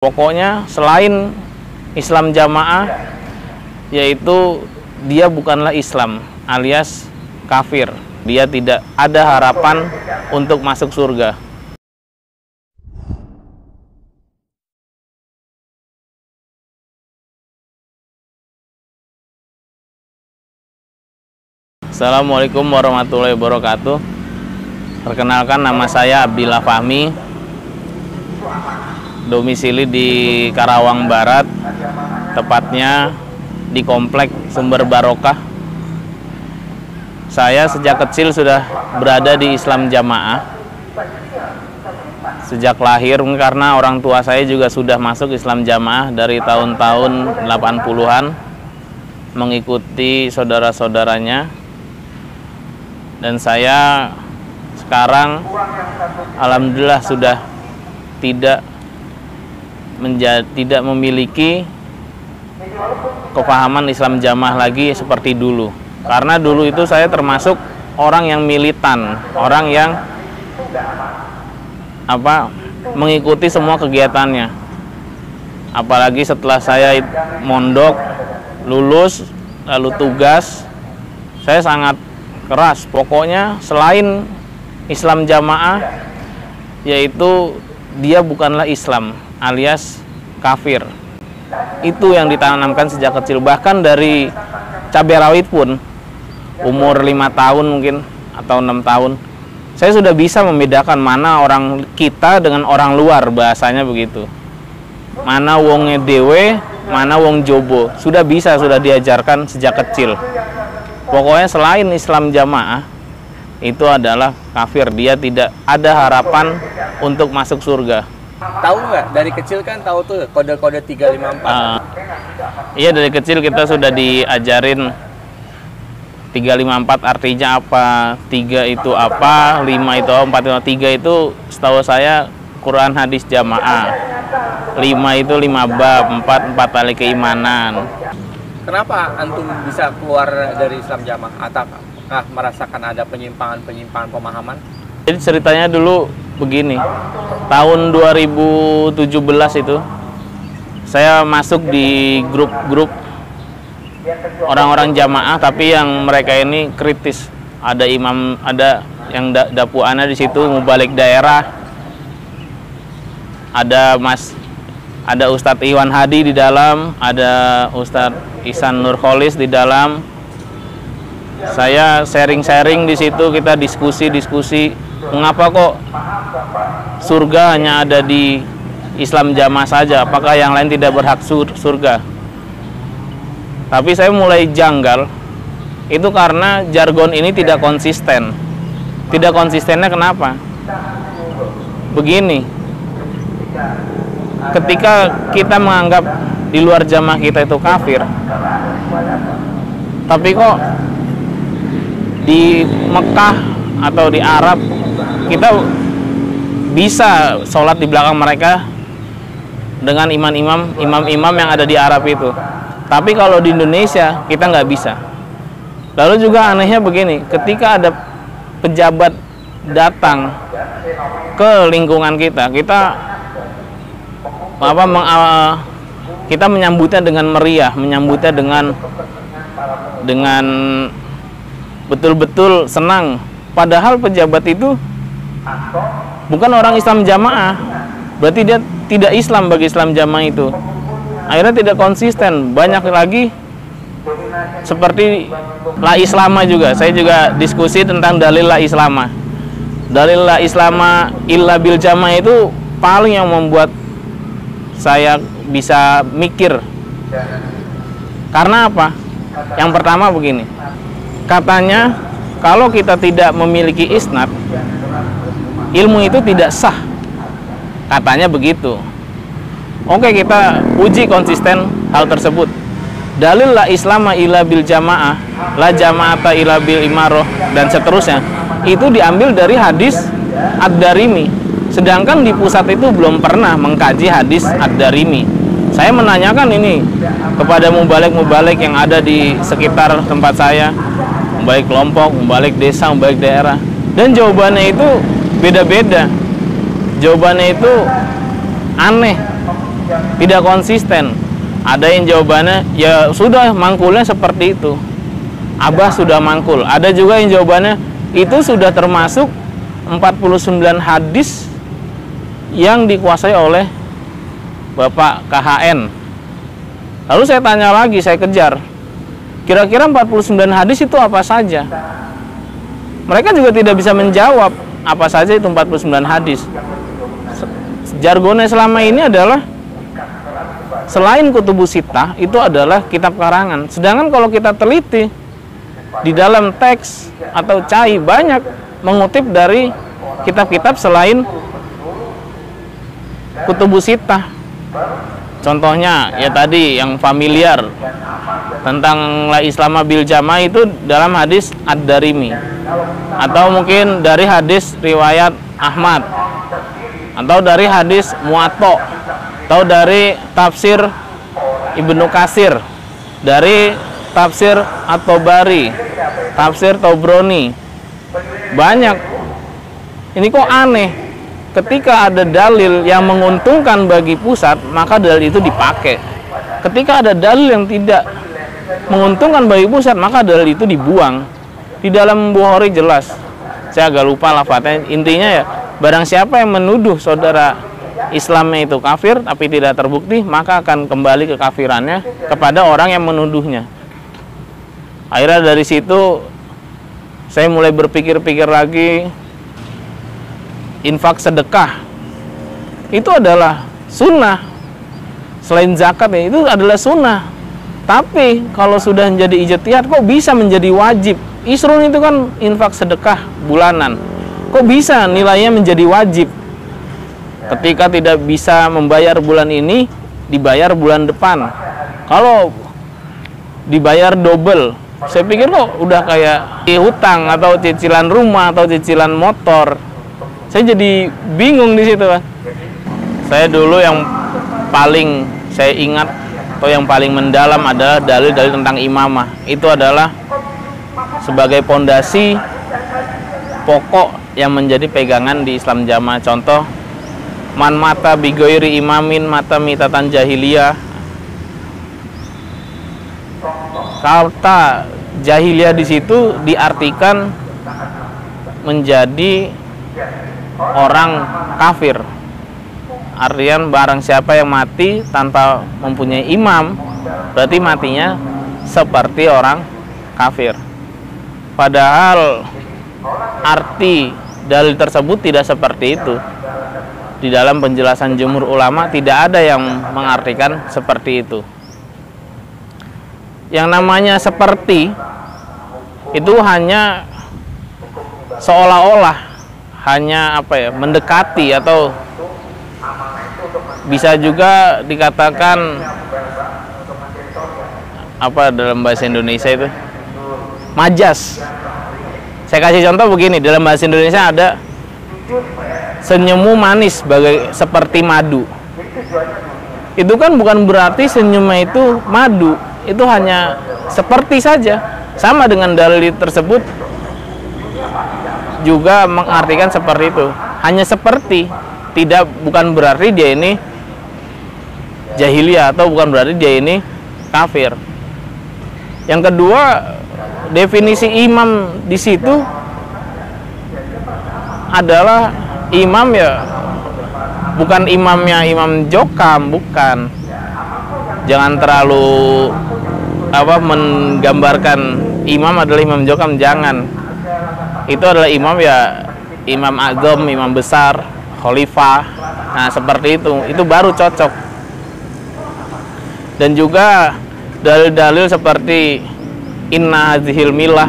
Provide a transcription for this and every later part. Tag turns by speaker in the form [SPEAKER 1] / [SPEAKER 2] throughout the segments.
[SPEAKER 1] Pokoknya selain Islam jamaah, yaitu dia bukanlah Islam alias kafir. Dia tidak ada harapan untuk masuk surga. Assalamualaikum warahmatullahi wabarakatuh. Perkenalkan, nama saya Abdillah Fahmi, domisili di Karawang Barat, tepatnya di Komplek Sumber Barokah. Saya sejak kecil sudah berada di Islam jamaah. Sejak lahir, karena orang tua saya juga sudah masuk Islam jamaah dari tahun-tahun 80-an, mengikuti saudara-saudaranya. Dan saya sekarang alhamdulillah sudah tidak memiliki kepahaman Islam jamaah lagi seperti dulu. Karena dulu itu saya termasuk orang yang militan, orang yang mengikuti semua kegiatannya. Apalagi setelah saya mondok, lulus, lalu tugas, saya sangat keras. Pokoknya selain Islam jamaah, yaitu dia bukanlah Islam alias kafir. Itu yang ditanamkan sejak kecil. Bahkan dari cabai rawit pun, umur 5 tahun mungkin atau 6 tahun, saya sudah bisa membedakan mana orang kita dengan orang luar, bahasanya begitu. Mana wonge dewe, mana wong jobo. Sudah diajarkan sejak kecil. Pokoknya selain Islam jamaah, itu adalah kafir. Dia tidak ada harapan untuk masuk surga.
[SPEAKER 2] Tahu nggak, dari kecil kan tahu tuh kode-kode 354.
[SPEAKER 1] Iya, dari kecil kita sudah diajarin 354 artinya apa, 3 itu apa, 5 itu apa, 4 itu apa. 3 itu setahu saya Quran hadis jamaah, 5 itu 5 bab, 4 tali keimanan.
[SPEAKER 2] Kenapa antum bisa keluar dari Islam jamaah? Ataukah merasakan ada penyimpangan pemahaman?
[SPEAKER 1] Jadi ceritanya dulu begini, tahun 2017 itu saya masuk di grup-grup orang-orang jamaah, tapi yang mereka ini kritis. Ada imam, ada yang dapu ana di situ, mubalik daerah, ada Ustadz Iwan Hadi di dalam, ada Ustadz Ihsan Nurholis di dalam. Saya sharing-sharing di situ, kita diskusi. Mengapa kok surga hanya ada di Islam jamaah saja? Apakah yang lain tidak berhak surga? Tapi saya mulai janggal. Itu karena jargon ini tidak konsisten. Tidak konsistennya kenapa? Begini. Ketika kita menganggap di luar jamaah kita itu kafir, tapi kok di Mekah atau di Arab kita bisa sholat di belakang mereka dengan imam-imam yang ada di Arab itu. Tapi kalau di Indonesia kita nggak bisa. Lalu juga anehnya begini, ketika ada pejabat datang ke lingkungan kita menyambutnya dengan meriah, menyambutnya dengan betul-betul senang. Padahal pejabat itu bukan orang Islam jamaah, berarti dia tidak Islam bagi Islam jamaah itu. Akhirnya tidak konsisten. Banyak lagi seperti la islama juga. Saya juga diskusi tentang dalil la islama. Dalil la islama illa bil jamaah itu paling yang membuat saya bisa mikir. Karena apa? Yang pertama begini, katanya kalau kita tidak memiliki isnad, ilmu itu tidak sah. Katanya begitu. Oke, kita uji konsisten hal tersebut. Dalil la islama illa bil jamaah, la jama'ata illa bil imaroh, dan seterusnya. Itu diambil dari hadis Ad-Darimi. Sedangkan di pusat itu belum pernah mengkaji hadis Ad-Darimi. Saya menanyakan ini kepada mubalik-mubalik yang ada di sekitar tempat saya, mubalik kelompok, mubalik desa, mubalik daerah, dan jawabannya itu beda-beda. Jawabannya itu aneh. tidak konsisten. Ada yang jawabannya ya sudah mangkulnya seperti itu, Abah sudah mangkul. Ada juga yang jawabannya itu sudah termasuk 49 hadis yang dikuasai oleh Bapak KHN. Lalu saya tanya lagi, saya kejar, kira-kira 49 hadis itu apa saja? Mereka juga tidak bisa menjawab apa saja itu 49 hadis. Jargonnya selama ini adalah selain Kutubus Sittah itu adalah kitab karangan. Sedangkan kalau kita teliti di dalam teks atau cai banyak mengutip dari kitab-kitab selain Kutubus Sittah. Contohnya ya tadi yang familiar tentang la islama bil jamaah itu dalam hadis Ad-Darimi, atau mungkin dari hadis riwayat Ahmad, atau dari hadis Muwatta, atau dari tafsir Ibnu Katsir, dari tafsir At-Tabari, tafsir Tabrani. Banyak. Ini kok aneh, ketika ada dalil yang menguntungkan bagi pusat, maka dalil itu dipakai. Ketika ada dalil yang tidak menguntungkan bagi pusat, maka dalil itu dibuang. Di dalam Bukhari jelas, saya agak lupa lafadznya, intinya ya, barang siapa yang menuduh saudara Islamnya itu kafir tapi tidak terbukti, maka akan kembali kekafirannya kepada orang yang menuduhnya. Akhirnya dari situ saya mulai berpikir-pikir lagi, infak sedekah itu adalah sunnah. Selain zakat ya, itu adalah sunnah. Tapi kalau sudah menjadi ijtihad, kok bisa menjadi wajib? Isrun itu kan infak sedekah bulanan, kok bisa nilainya menjadi wajib? Ketika tidak bisa membayar bulan ini, dibayar bulan depan. Kalau dibayar double, saya pikir kok udah kayak hutang atau cicilan rumah atau cicilan motor. Saya jadi bingung di situ, Pak. Saya dulu yang paling saya ingat atau yang paling mendalam adalah dalil-dalil tentang imamah. Itu adalah sebagai pondasi pokok yang menjadi pegangan di Islam Jamaah. Contoh, man mata bigoiri imamin mata mitatan jahiliyah. Kata jahiliyah di situ diartikan menjadi orang kafir. Artian barang siapa yang mati tanpa mempunyai imam, berarti matinya seperti orang kafir. Padahal arti dalil tersebut tidak seperti itu. Di dalam penjelasan jumhur ulama tidak ada yang mengartikan seperti itu. Yang namanya seperti itu hanya seolah-olah, hanya apa ya, mendekati, atau bisa juga dikatakan apa dalam bahasa Indonesia itu, majas. Saya kasih contoh begini, dalam bahasa Indonesia ada senyummu manis seperti madu. Itu kan bukan berarti senyumnya itu madu, itu hanya seperti saja. Sama dengan dalil tersebut juga mengartikan seperti itu, hanya seperti, bukan berarti dia ini jahiliyah atau bukan berarti dia ini kafir. Yang kedua, definisi imam di situ adalah imam ya bukan imamnya imam jokam, bukan. Jangan terlalu menggambarkan imam adalah imam jokam, jangan. Itu adalah imam ya, imam agam, imam besar, khalifah. Nah, seperti itu baru cocok. Dan juga dalil-dalil seperti inna hadhil milah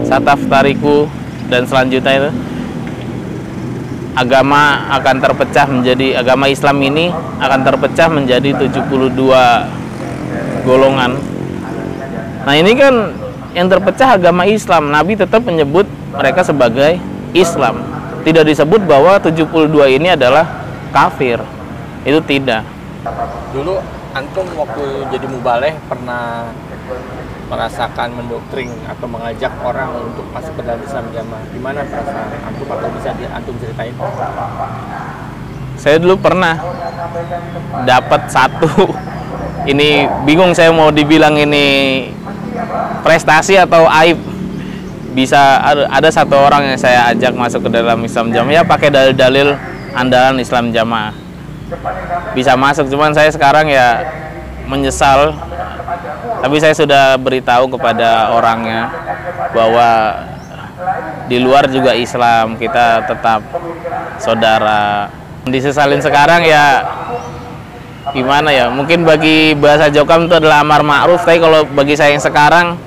[SPEAKER 1] sataftariku dan selanjutnya itu, agama akan terpecah menjadi, agama Islam ini akan terpecah menjadi 72 golongan. Nah, ini kan yang terpecah agama Islam, Nabi tetap menyebut mereka sebagai Islam. Tidak disebut bahwa 72 ini adalah kafir. Itu tidak.
[SPEAKER 2] Dulu antum waktu jadi mubaleh pernah merasakan mendoktrin atau mengajak orang untuk masuk ke dalam Islam Jamaah. Gimana perasaan antum, atau bisa antum ceritain?
[SPEAKER 1] Saya dulu pernah dapat satu, ini bingung saya mau dibilang ini prestasi atau aib. Bisa ada satu orang yang saya ajak masuk ke dalam Islam Jamaah, ya pakai dalil-dalil andalan Islam Jamaah. Bisa masuk, cuman saya sekarang ya menyesal. Tapi saya sudah beritahu kepada orangnya bahwa di luar juga Islam, kita tetap saudara. Disesalin sekarang ya gimana ya, mungkin bagi bahasa Jokam itu adalah amar ma'ruf, tapi kalau bagi saya yang sekarang,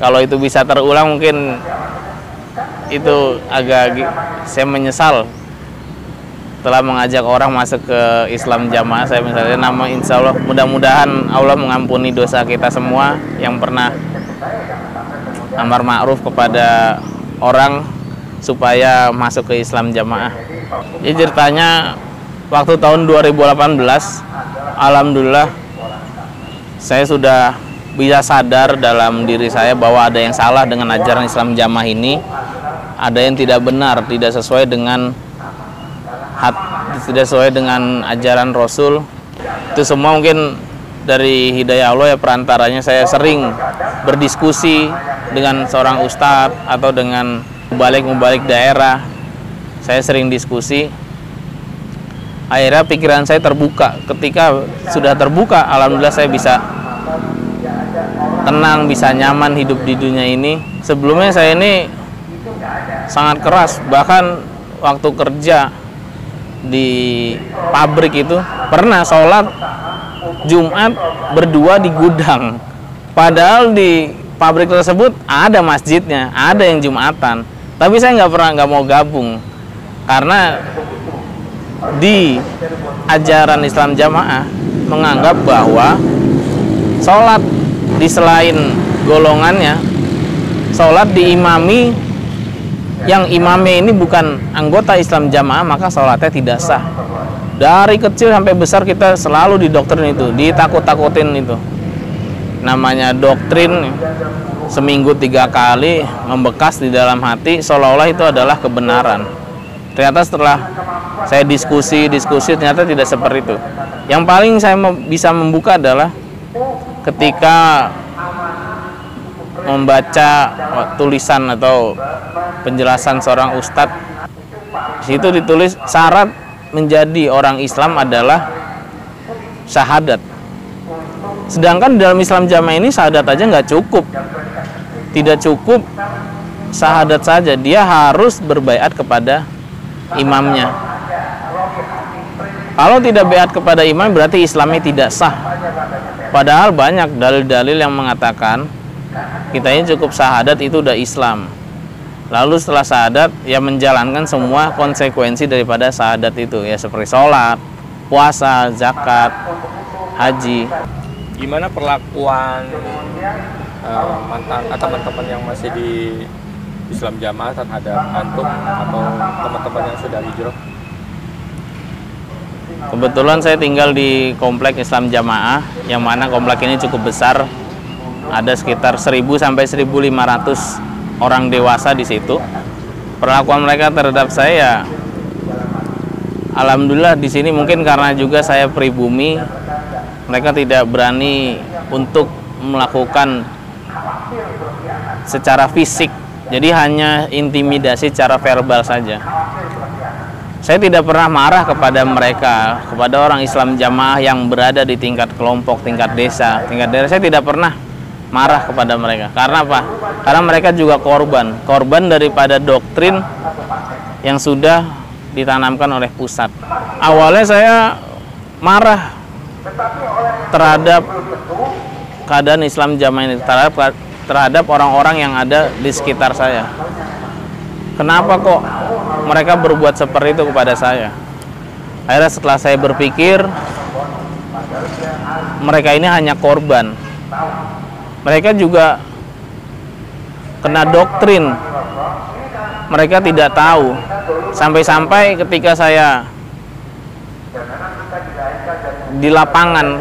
[SPEAKER 1] kalau itu bisa terulang mungkin itu agak, saya menyesal telah mengajak orang masuk ke Islam Jamaah. Saya misalnya nama, insya Allah mudah-mudahan Allah mengampuni dosa kita semua yang pernah amar ma'ruf kepada orang supaya masuk ke Islam Jamaah. Jadi ceritanya waktu tahun 2018, alhamdulillah saya sudah bisa sadar dalam diri saya bahwa ada yang salah dengan ajaran Islam Jamaah ini, ada yang tidak benar, tidak sesuai dengan ajaran Rasul. Itu semua mungkin dari hidayah Allah ya, perantaranya saya sering berdiskusi dengan seorang ustadz atau dengan mubalik daerah. Saya sering diskusi, akhirnya pikiran saya terbuka. Ketika sudah terbuka, alhamdulillah saya bisa tenang, bisa nyaman hidup di dunia ini. Sebelumnya saya ini sangat keras, bahkan waktu kerja di pabrik itu pernah sholat Jumat berdua di gudang, padahal di pabrik tersebut ada masjidnya, ada yang Jumatan, tapi saya nggak mau gabung karena di ajaran Islam Jamaah menganggap bahwa sholat di selain golongannya, sholat diimami yang imamnya ini bukan anggota Islam Jamaah, maka sholatnya tidak sah. Dari kecil sampai besar kita selalu didoktrin itu, ditakut-takutin itu. Namanya doktrin, seminggu 3 kali membekas di dalam hati, seolah-olah itu adalah kebenaran. Ternyata setelah saya diskusi ternyata tidak seperti itu. Yang paling saya bisa membuka adalah ketika membaca tulisan atau penjelasan seorang ustadz. Di situ ditulis syarat menjadi orang Islam adalah syahadat. Sedangkan dalam Islam Jamaah ini syahadat aja nggak cukup. Tidak cukup syahadat saja, dia harus berbaiat kepada imamnya. Kalau tidak baiat kepada imam berarti Islamnya tidak sah. Padahal banyak dalil-dalil yang mengatakan kita ini cukup syahadat itu udah Islam. Lalu setelah syahadat ya menjalankan semua konsekuensi daripada syahadat itu, ya seperti sholat, puasa, zakat, haji.
[SPEAKER 2] Gimana perlakuan mantan atau teman-teman yang masih di Islam Jamaah terhadap antum atau teman-teman yang sudah hijrah?
[SPEAKER 1] Kebetulan saya tinggal di komplek Islam Jamaah, yang mana komplek ini cukup besar. Ada sekitar 1.000 sampai 1.500 orang dewasa di situ. Perlakuan mereka terhadap saya, alhamdulillah di sini mungkin karena juga saya pribumi, mereka tidak berani untuk melakukan secara fisik. Jadi hanya intimidasi secara verbal saja. Saya tidak pernah marah kepada mereka, kepada orang Islam Jamaah yang berada di tingkat kelompok, tingkat desa, tingkat daerah. Saya tidak pernah marah kepada mereka. Karena apa? Karena mereka juga korban daripada doktrin yang sudah ditanamkan oleh pusat. Awalnya saya marah terhadap keadaan Islam Jamaah ini, terhadap orang-orang yang ada di sekitar saya. Kenapa kok mereka berbuat seperti itu kepada saya? Akhirnya setelah saya berpikir, mereka ini hanya korban. Mereka juga kena doktrin. Mereka tidak tahu. Sampai-sampai ketika saya di lapangan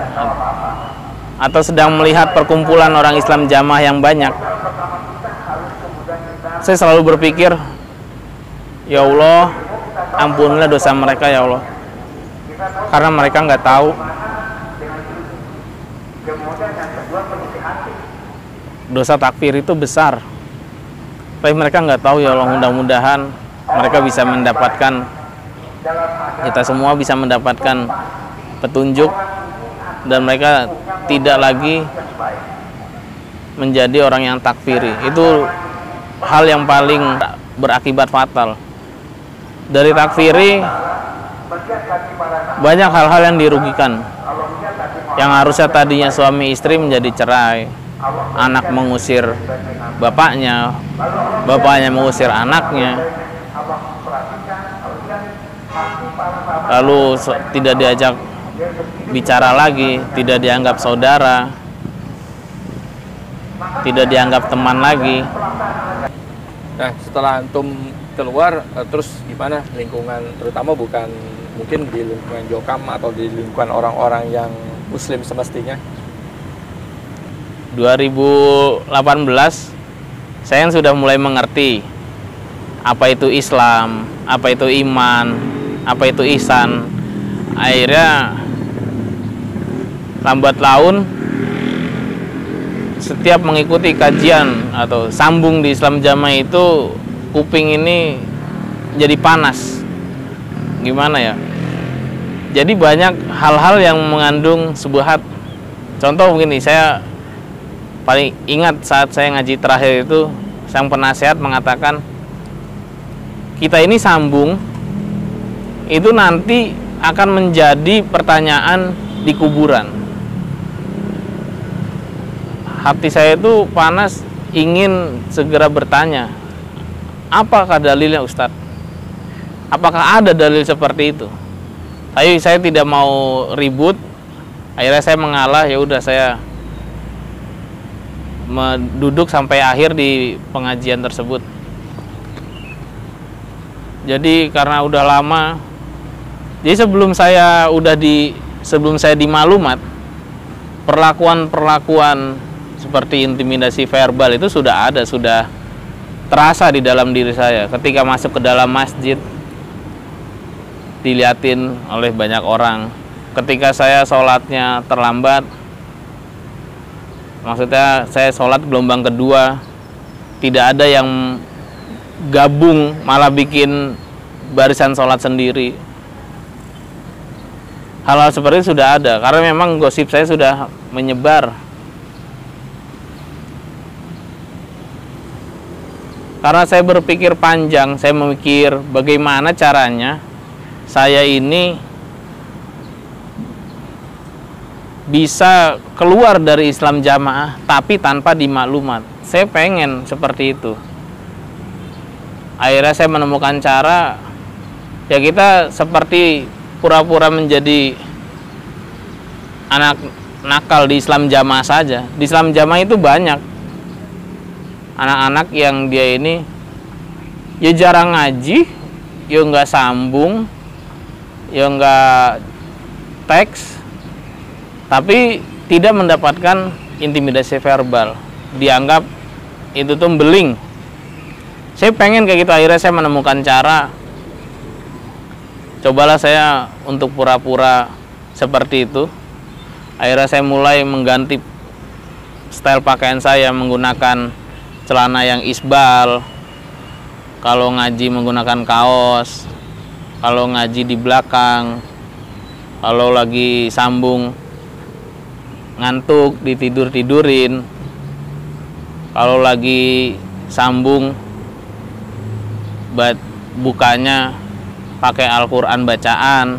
[SPEAKER 1] atau sedang melihat perkumpulan orang Islam Jamaah yang banyak, saya selalu berpikir, ya Allah, ampunilah dosa mereka ya Allah, karena mereka nggak tahu. Dosa takfir itu besar, tapi mereka nggak tahu ya Allah. Mudah-mudahan mereka bisa mendapatkan, kita semua bisa mendapatkan petunjuk, dan mereka tidak lagi menjadi orang yang takfiri. Itu hal yang paling berakibat fatal. Dari takfiri banyak hal-hal yang dirugikan, yang harusnya tadinya suami istri menjadi cerai, anak mengusir bapaknya, bapaknya mengusir anaknya, lalu tidak diajak bicara lagi, tidak dianggap saudara, tidak dianggap teman lagi.
[SPEAKER 2] Nah, setelah antum keluar, terus gimana lingkungan, terutama bukan mungkin di lingkungan Jokam atau di lingkungan orang-orang yang muslim semestinya?
[SPEAKER 1] 2018 saya sudah mulai mengerti apa itu Islam, apa itu iman, apa itu ihsan. Akhirnya lambat laun setiap mengikuti kajian atau sambung di Islam Jamaah itu, kuping ini jadi panas. Gimana ya? Jadi banyak hal-hal yang mengandung syubhat. Contoh begini, saya paling ingat saat saya ngaji terakhir itu, sang penasehat mengatakan, kita ini sambung itu nanti akan menjadi pertanyaan di kuburan. Hati saya itu panas, ingin segera bertanya, apakah dalilnya Ustadz? Apakah ada dalil seperti itu? Tapi saya tidak mau ribut. Akhirnya saya mengalah, ya udah saya duduk sampai akhir di pengajian tersebut. Jadi karena udah lama, jadi sebelum saya di maklumat, perlakuan seperti intimidasi verbal itu sudah ada, sudah terasa di dalam diri saya. Ketika masuk ke dalam masjid, dilihatin oleh banyak orang. Ketika saya sholatnya terlambat, maksudnya saya sholat gelombang kedua, tidak ada yang gabung, malah bikin barisan sholat sendiri. Hal-hal seperti itu sudah ada, karena memang gosip saya sudah menyebar. Karena saya berpikir panjang, saya memikir bagaimana caranya saya ini bisa keluar dari Islam Jamaah tapi tanpa dimaklumat. Saya pengen seperti itu. Akhirnya saya menemukan cara, ya kita seperti pura-pura menjadi anak nakal di Islam Jamaah saja. Di Islam Jamaah itu banyak anak-anak yang dia ini ya jarang ngaji, ya nggak sambung, ya nggak teks, tapi tidak mendapatkan intimidasi verbal. Dianggap itu tuh beling. Saya pengen kayak gitu. Akhirnya saya menemukan cara. Cobalah saya untuk pura-pura seperti itu. Akhirnya saya mulai mengganti style pakaian saya, menggunakan celana yang isbal. Kalau ngaji menggunakan kaos. Kalau ngaji di belakang. Kalau lagi sambung ngantuk ditidur-tidurin. Kalau lagi sambung bukanya pakai Al-Quran bacaan.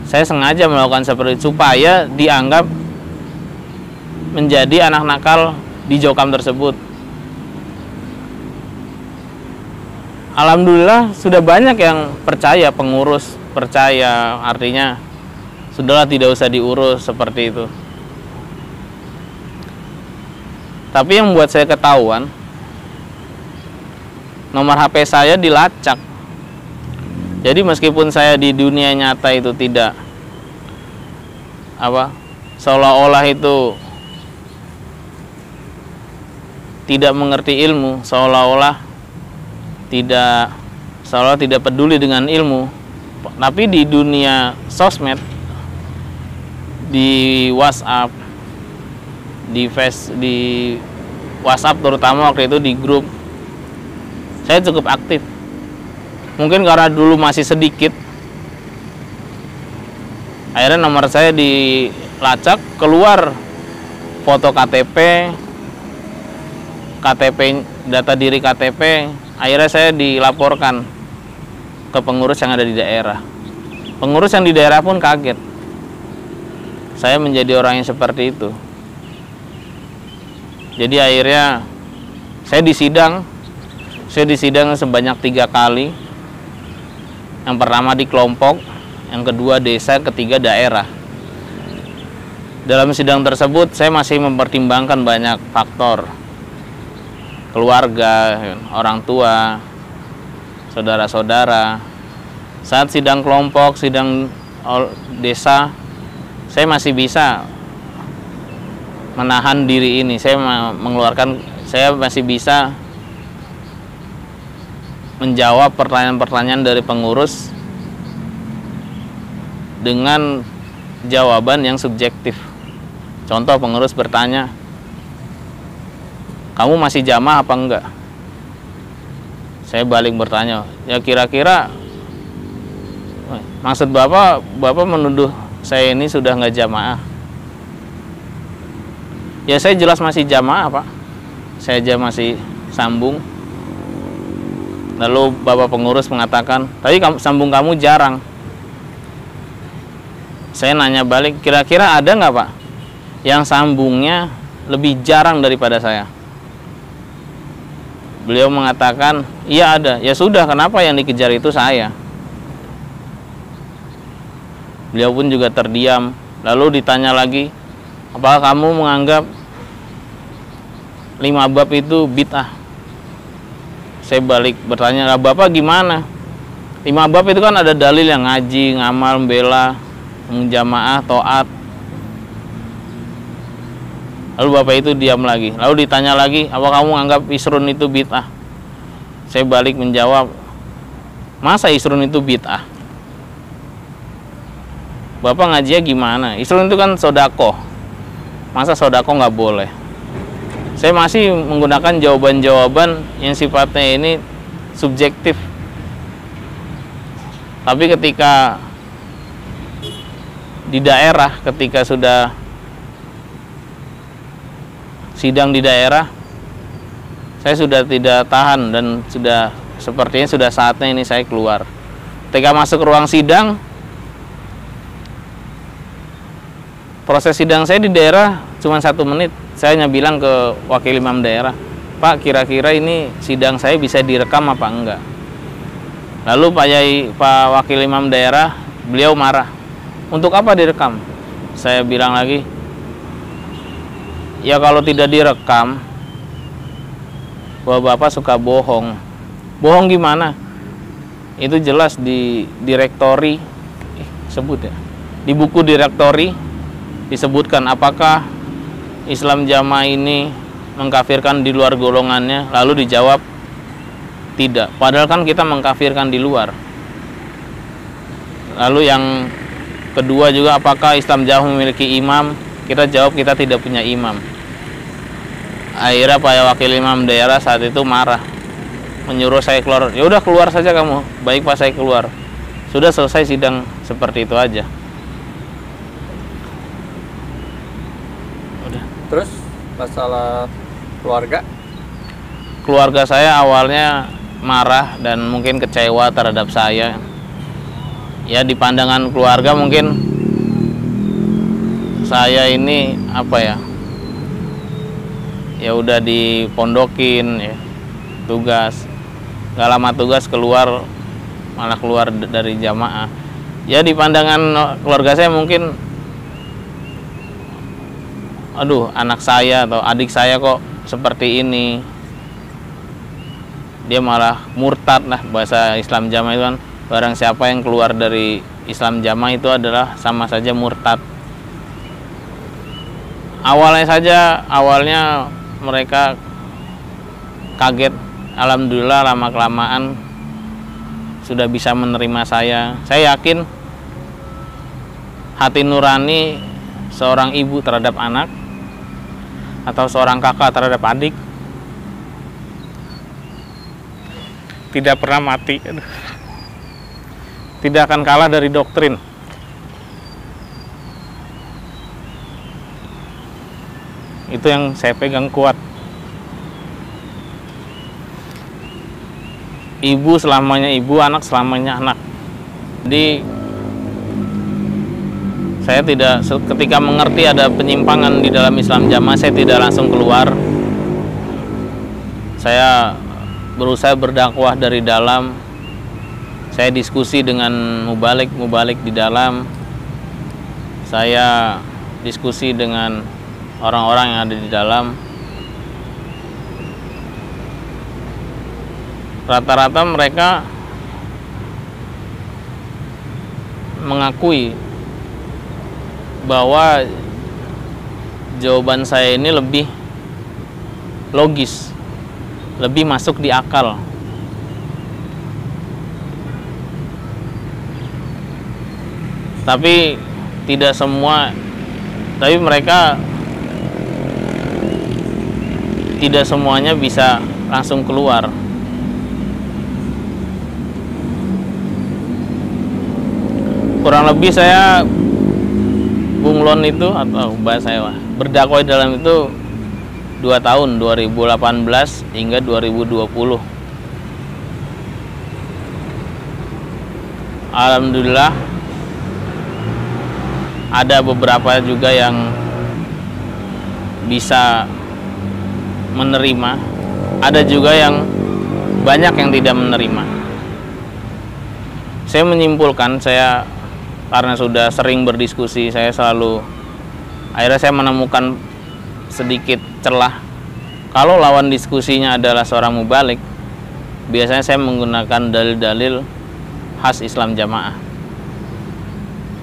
[SPEAKER 1] Saya sengaja melakukan seperti itu supaya dianggap menjadi anak nakal di Jokam tersebut. Alhamdulillah sudah banyak yang percaya, pengurus percaya, artinya sudahlah tidak usah diurus seperti itu. Tapi yang membuat saya ketahuan, nomor HP saya dilacak. Jadi meskipun saya di dunia nyata itu tidak seolah-olah itu tidak mengerti ilmu, seolah-olah tidak seolah tidak peduli dengan ilmu. Tapi di dunia sosmed, di WhatsApp, di WhatsApp terutama waktu itu di grup, saya cukup aktif. Mungkin karena dulu masih sedikit, akhirnya nomor saya dilacak, keluar foto KTP, data diri KTP. Akhirnya saya dilaporkan ke pengurus yang ada di daerah. Pengurus yang di daerah pun kaget saya menjadi orang yang seperti itu. Jadi akhirnya saya disidang sebanyak 3 kali. Yang pertama di kelompok, yang kedua desa, ketiga daerah. Dalam sidang tersebut saya masih mempertimbangkan banyak faktor. Keluarga, orang tua, saudara-saudara. Saat sidang kelompok, sidang desa, saya masih bisa menahan diri ini. Saya masih bisa menjawab pertanyaan-pertanyaan dari pengurus dengan jawaban yang subjektif. Contoh, pengurus bertanya, kamu masih jamaah apa enggak? Saya balik bertanya, ya kira-kira maksud Bapak menuduh saya ini sudah nggak jamaah? Ya saya jelas masih jamaah, Pak. Saya aja masih sambung. Lalu Bapak pengurus mengatakan, tapi sambung kamu jarang. Saya nanya balik, kira-kira ada nggak, Pak, yang sambungnya lebih jarang daripada saya? Beliau mengatakan, iya ada. Ya sudah, kenapa yang dikejar itu saya? Beliau pun juga terdiam. Lalu ditanya lagi, apakah kamu menganggap 5 bab itu bid'ah? Saya balik bertanya, Bapak gimana? 5 bab itu kan ada dalil yang ngaji, ngamal, membela, menjamaah, taat. Lalu Bapak itu diam lagi. Lalu ditanya lagi, apa kamu anggap isrun itu bid'ah? Saya balik menjawab, masa isrun itu bid'ah? Bapak ngajinya gimana? Isrun itu kan sodako. Masa sodako nggak boleh? Saya masih menggunakan jawaban-jawaban yang sifatnya ini subjektif. Tapi ketika di daerah, ketika sudah sidang di daerah, saya sudah tidak tahan dan sepertinya sudah saatnya ini saya keluar. Ketika masuk ruang sidang, proses sidang saya di daerah cuma 1 menit. Saya hanya bilang ke wakil imam daerah, Pak, kira-kira ini sidang saya bisa direkam apa enggak? Lalu Pak wakil imam daerah, beliau marah, untuk apa direkam? Saya bilang lagi, ya kalau tidak direkam, Bapak suka bohong. Bohong gimana? Itu jelas di direktori, sebut ya, di buku direktori disebutkan apakah Islam jamaah ini mengkafirkan di luar golongannya. Lalu dijawab tidak, padahal kan kita mengkafirkan di luar. Lalu yang kedua juga, apakah Islam jamaah memiliki imam? Kita jawab kita tidak punya imam. Akhirnya Pak wakil imam daerah saat itu marah, menyuruh saya keluar. Ya udah keluar saja kamu. Baik Pak, saya keluar. Sudah selesai sidang seperti itu aja. Udah.
[SPEAKER 2] Terus masalah keluarga?
[SPEAKER 1] Keluarga saya awalnya marah dan mungkin kecewa terhadap saya. Ya di pandangan keluarga mungkin saya ini apa ya? Ya udah dipondokin ya, tugas. Gak lama tugas keluar, malah keluar dari jamaah. Ya di pandangan keluarga saya mungkin, aduh anak saya atau adik saya kok seperti ini. Dia malah murtad lah, bahasa Islam jamaah itu kan, barang siapa yang keluar dari Islam jamaah itu adalah sama saja murtad. Awalnya mereka kaget. Alhamdulillah lama kelamaan sudah bisa menerima saya. Saya yakin hati nurani seorang ibu terhadap anak atau seorang kakak terhadap adik tidak pernah mati. Tidak akan kalah dari doktrin. Itu yang saya pegang kuat. Ibu selamanya ibu, anak selamanya anak. Jadi saya tidak, ketika mengerti ada penyimpangan di dalam Islam Jamaah, saya tidak langsung keluar. Saya berusaha berdakwah dari dalam. Saya diskusi dengan mubalik di dalam. Saya diskusi dengan orang-orang yang ada di dalam. Rata-rata mereka mengakui bahwa jawaban saya ini lebih logis, lebih masuk di akal. Tapi tidak semua, tapi mereka tidak semuanya bisa langsung keluar. Kurang lebih saya bunglon itu, atau bahasa saya berdakwah dalam itu 2 tahun, 2018 hingga 2020. Alhamdulillah ada beberapa juga yang bisa menerima, ada juga yang banyak yang tidak menerima. Saya menyimpulkan, karena sudah sering berdiskusi, akhirnya saya menemukan sedikit celah. Kalau lawan diskusinya adalah seorang mubalik, biasanya saya menggunakan dalil-dalil khas Islam Jamaah,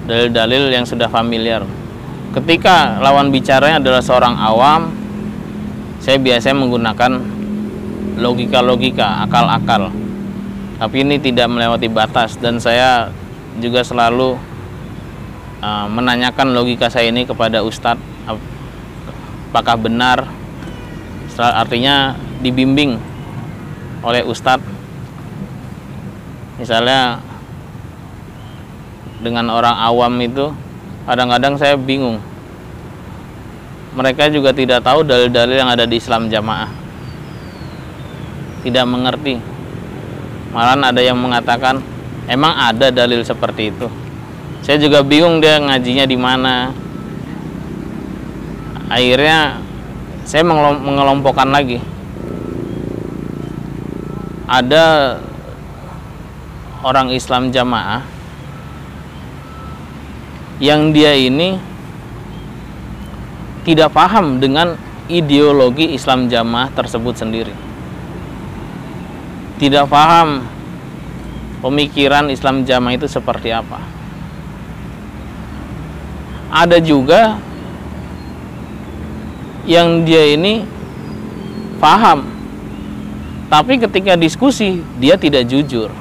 [SPEAKER 1] dalil-dalil yang sudah familiar. Ketika lawan bicaranya adalah seorang awam, saya biasanya menggunakan logika-logika, akal-akal. Tapi ini tidak melewati batas, dan saya juga selalu menanyakan logika saya ini kepada ustadz, apakah benar, artinya dibimbing oleh ustadz. Misalnya dengan orang awam itu kadang-kadang saya bingung, mereka juga tidak tahu dalil-dalil yang ada di Islam Jamaah, tidak mengerti. Malahan ada yang mengatakan emang ada dalil seperti itu. Saya juga bingung dia ngajinya di mana. Akhirnya saya mengelompokkan lagi. Ada orang Islam Jamaah yang dia ini tidak paham dengan ideologi Islam Jamaah tersebut sendiri. Tidak paham pemikiran Islam Jamaah itu seperti apa. Ada juga yang dia ini paham, tapi ketika diskusi dia tidak jujur.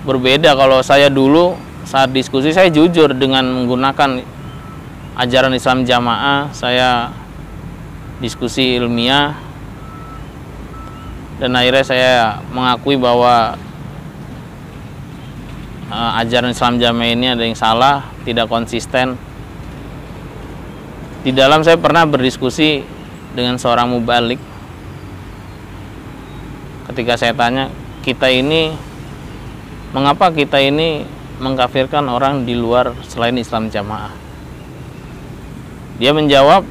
[SPEAKER 1] Berbeda kalau saya dulu saat diskusi saya jujur dengan menggunakan ajaran Islam Jamaah, saya diskusi ilmiah, dan akhirnya saya mengakui bahwa ajaran Islam Jamaah ini ada yang salah, tidak konsisten. Di dalam saya pernah berdiskusi dengan seorang mubalik. Ketika saya tanya, mengapa kita ini mengkafirkan orang di luar selain Islam Jamaah? Dia menjawab,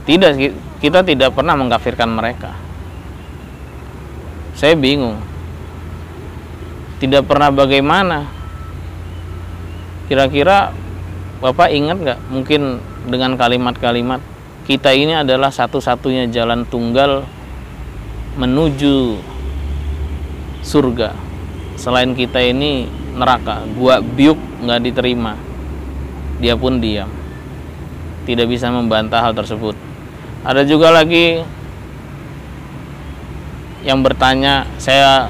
[SPEAKER 1] tidak, kita tidak pernah mengkafirkan mereka. Saya bingung. Tidak pernah bagaimana? Kira-kira Bapak ingat nggak, mungkin dengan kalimat-kalimat, kita ini adalah satu-satunya jalan tunggal menuju surga. Selain kita ini neraka, gua biuk nggak diterima. Dia pun diam, tidak bisa membantah hal tersebut. Ada juga lagi yang bertanya, saya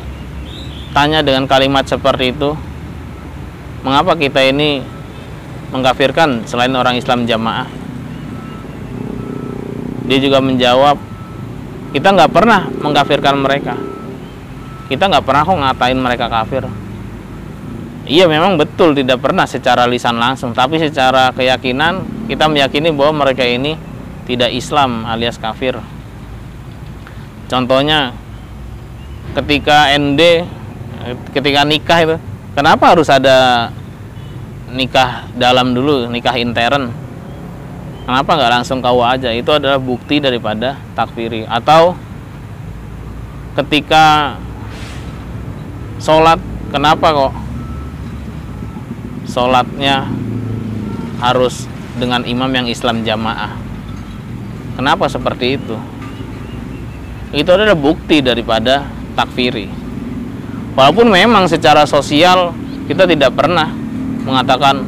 [SPEAKER 1] tanya dengan kalimat seperti itu, mengapa kita ini mengkafirkan selain orang Islam jamaah? Dia juga menjawab, kita nggak pernah mengkafirkan mereka. Kita nggak pernah kok ngatain mereka kafir. Iya, memang betul tidak pernah secara lisan langsung, tapi secara keyakinan kita meyakini bahwa mereka ini tidak Islam alias kafir. Contohnya ketika ketika nikah itu, kenapa harus ada nikah dalam dulu, nikah intern? Kenapa nggak langsung KUA aja? Itu adalah bukti daripada takfiri. Atau ketika sholat, kenapa kok sholatnya harus dengan imam yang Islam jamaah? Kenapa seperti itu? Itu adalah bukti daripada takfiri. Walaupun memang secara sosial kita tidak pernah mengatakan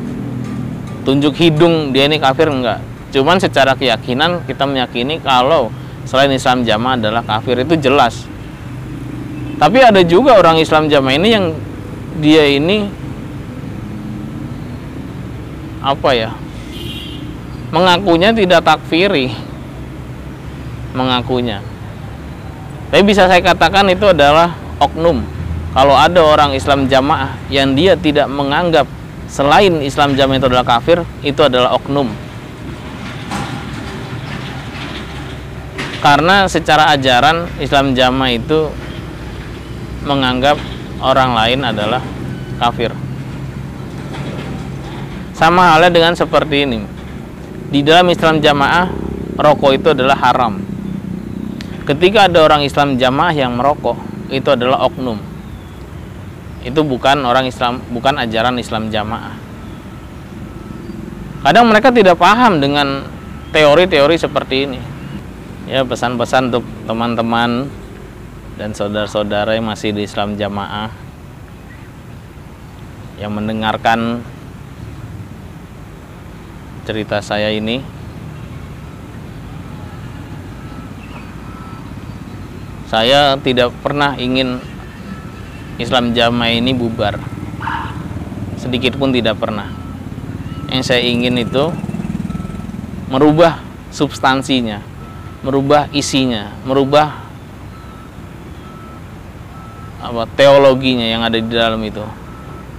[SPEAKER 1] tunjuk hidung dia ini kafir, enggak. Cuman secara keyakinan kita meyakini kalau selain Islam jamaah adalah kafir, itu jelas. Tapi ada juga orang Islam jamaah ini yang dia ini mengakunya tidak takfiri, mengakunya. Tapi bisa saya katakan itu adalah oknum. Kalau ada orang Islam jamaah yang dia tidak menganggap selain Islam jamaah itu adalah kafir, itu adalah oknum. Karena secara ajaran Islam jamaah itu menganggap orang lain adalah kafir. Sama halnya dengan seperti ini. Di dalam Islam jamaah, rokok itu adalah haram. Ketika ada orang Islam jamaah yang merokok, itu adalah oknum. Itu bukan orang Islam, bukan ajaran Islam jamaah. Kadang mereka tidak paham dengan teori-teori seperti ini. Ya, pesan-pesan untuk teman-teman dan saudara-saudara yang masih di Islam jamaah yang mendengarkan cerita saya ini. Saya tidak pernah ingin Islam jamaah ini bubar, sedikit pun tidak pernah. Yang saya ingin itu merubah substansinya, merubah isinya, merubah teologinya yang ada di dalam itu.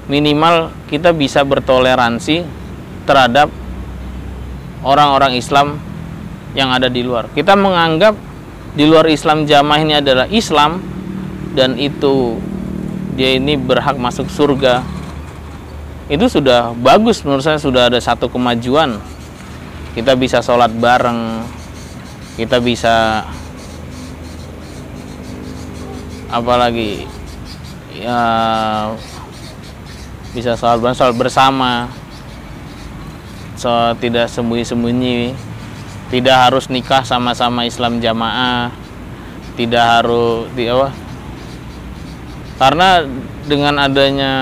[SPEAKER 1] Minimal kita bisa bertoleransi terhadap orang-orang Islam yang ada di luar. Kita menganggap di luar Islam jamaah ini adalah Islam dan itu dia ini berhak masuk surga. Itu sudah bagus menurut saya, sudah ada satu kemajuan. Kita bisa sholat bareng, kita bisa apalagi ya, bisa sholat bersama, tidak sembunyi-sembunyi, tidak harus nikah sama-sama Islam jamaah, tidak harus karena dengan adanya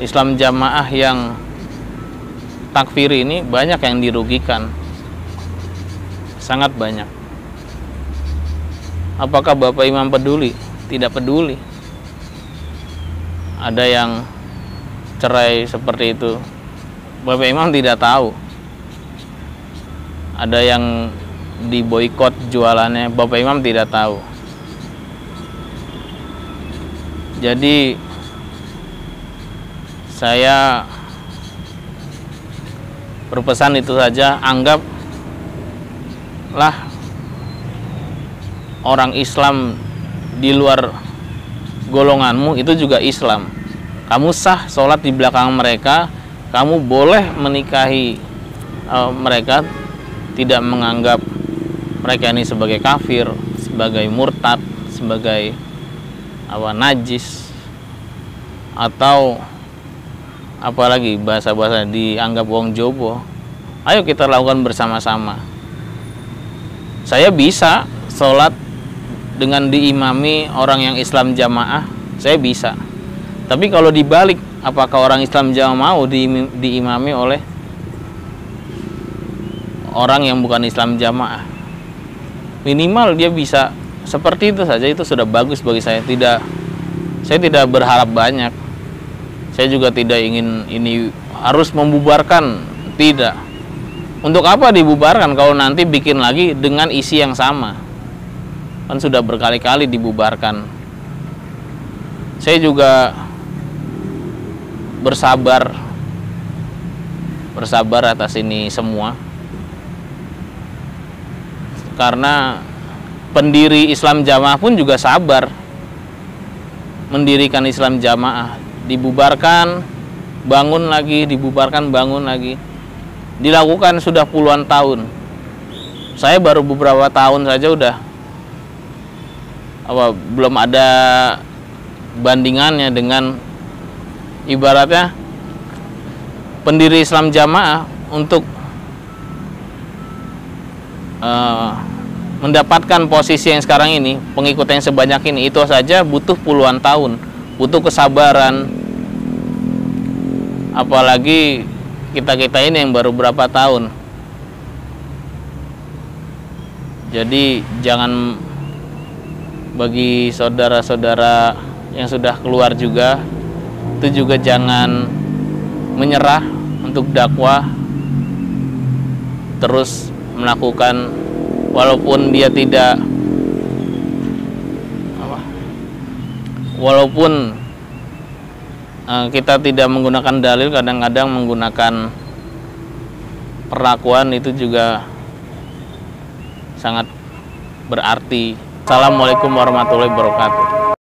[SPEAKER 1] Islam jamaah yang takfiri ini banyak yang dirugikan, sangat banyak. Apakah Bapak Imam peduli? Tidak peduli. Ada yang cerai seperti itu, Bapak Imam tidak tahu. Ada yang diboikot jualannya, Bapak Imam tidak tahu. Jadi saya berpesan itu saja, anggaplah orang Islam di luar golonganmu itu juga Islam. Kamu sah sholat di belakang mereka, kamu boleh menikahi mereka, tidak menganggap mereka ini sebagai kafir, sebagai murtad, sebagai najis, atau apalagi bahasa-bahasa dianggap wong jobo. Ayo kita lakukan bersama-sama. Saya bisa sholat dengan diimami orang yang Islam jamaah, saya bisa. Tapi kalau dibalik, apakah orang Islam jamaah mau diimami oleh orang yang bukan Islam jamaah? Minimal dia bisa seperti itu saja, itu sudah bagus bagi saya. Saya tidak berharap banyak. Saya juga tidak ingin ini harus membubarkan, tidak. Untuk apa dibubarkan kalau nanti bikin lagi dengan isi yang sama? Kan sudah berkali-kali dibubarkan. Saya juga bersabar atas ini semua. Karena pendiri Islam Jamaah pun juga sabar mendirikan Islam Jamaah, dibubarkan, bangun lagi, dibubarkan, bangun lagi. Dilakukan sudah puluhan tahun. Saya baru beberapa tahun saja udah belum ada bandingannya dengan ibaratnya pendiri Islam Jamaah untuk mendapatkan posisi yang sekarang ini, pengikut yang sebanyak ini, itu saja butuh puluhan tahun, butuh kesabaran. Apalagi kita ini yang baru berapa tahun. Jadi jangan, bagi saudara-saudara yang sudah keluar juga, itu juga jangan menyerah untuk dakwah, terus melakukan walaupun dia tidak walaupun kita tidak menggunakan dalil, kadang-kadang menggunakan perlakuan itu juga sangat berarti. Assalamualaikum warahmatullahi wabarakatuh.